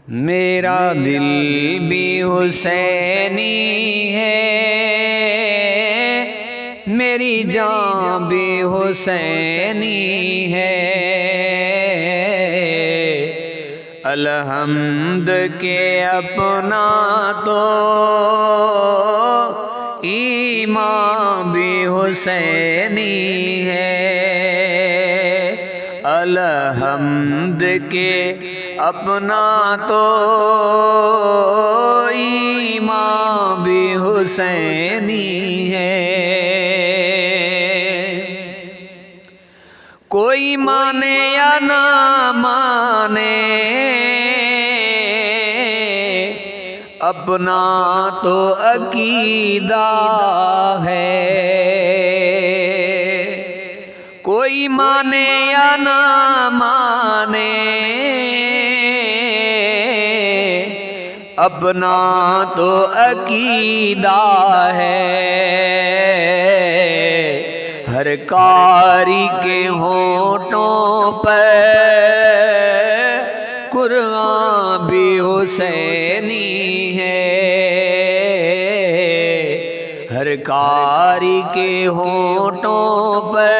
میرا دل بھی حسینی ہے، میری جان بھی حسینی ہے۔ الحمد کے اپنا تو ایمان بھی حسینی ہے۔ الحمد کے اپنا تو ایمان بھی حسینی ہے۔ کوئی مانے یا نہ مانے اپنا تو عقیدہ ہے۔ کوئی مانے یا نہ مانے اپنا تو عقیدہ ہے۔ ہر قاری کے ہونٹوں پر قرآن بھی حسینی ہے۔ ہر قاری کے ہونٹوں پر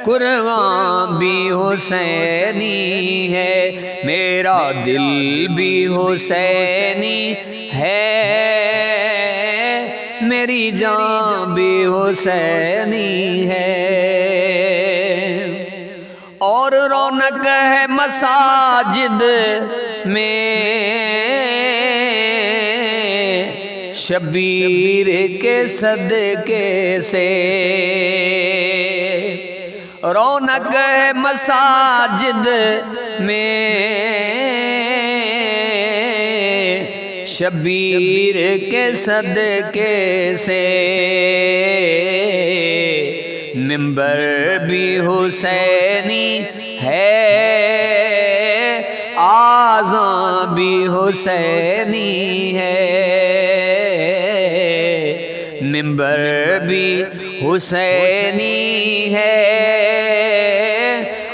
قرآن بھی حسینی ہے۔ میرا دل بھی حسینی ہے، میری جان بھی حسینی ہے۔ اور رونق ہے مساجد میں شبیر کے صدقے سے۔ رونق ہے مساجد میں شبیر کے صدقے سے۔ منبر بھی حسینی ہے، آذان بھی حسینی ہے۔ منبر بھی حسینی ہے،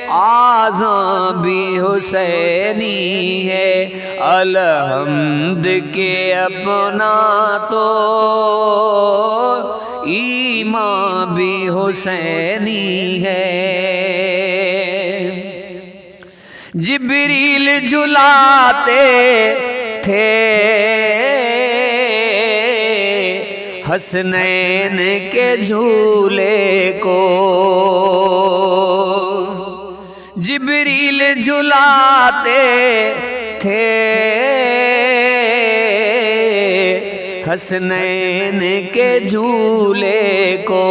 آذان بھی حسینی ہے۔ الحمد کے اپنا تو ایمان بھی حسینی ہے۔ جبریل جھلاتے تھے حسنین کے جھولے کو۔ جبریل جھلاتے تھے حسنین کے جھولے کو۔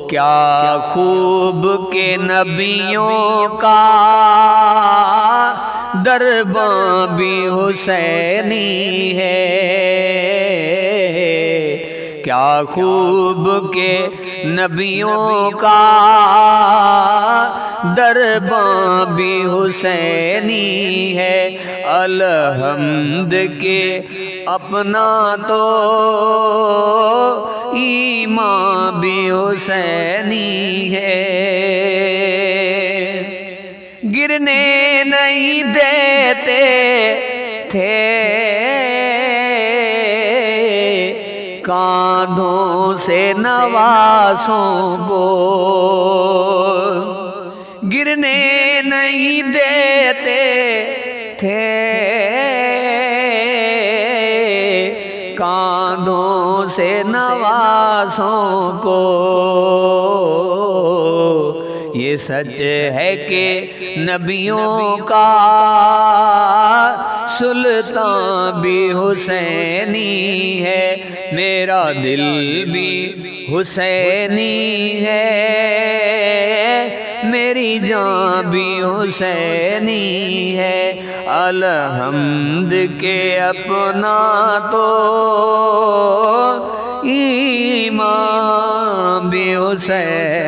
کیا خوب کے نبیوں کا درباں بھی حسینی ہے۔ کیا خوب کے نبیوں کا درباں بھی حسینی ہے۔ الحمد کے اپنا تو ایمان بھی حسینی ہے۔ گرنے نہیں دیتے تھے کاندھوں سے نوازوں کو۔ گرنے نہیں دیتے تھے کاندھوں سے نوازوں کو۔ یہ سچ ہے کہ نبیوں کا سلطان بھی حسینی ہے۔ میرا دل بھی حسینی ہے، میری جان بھی حسینی ہے۔ الحمد کے اپنا تو ایمان بھی حسینی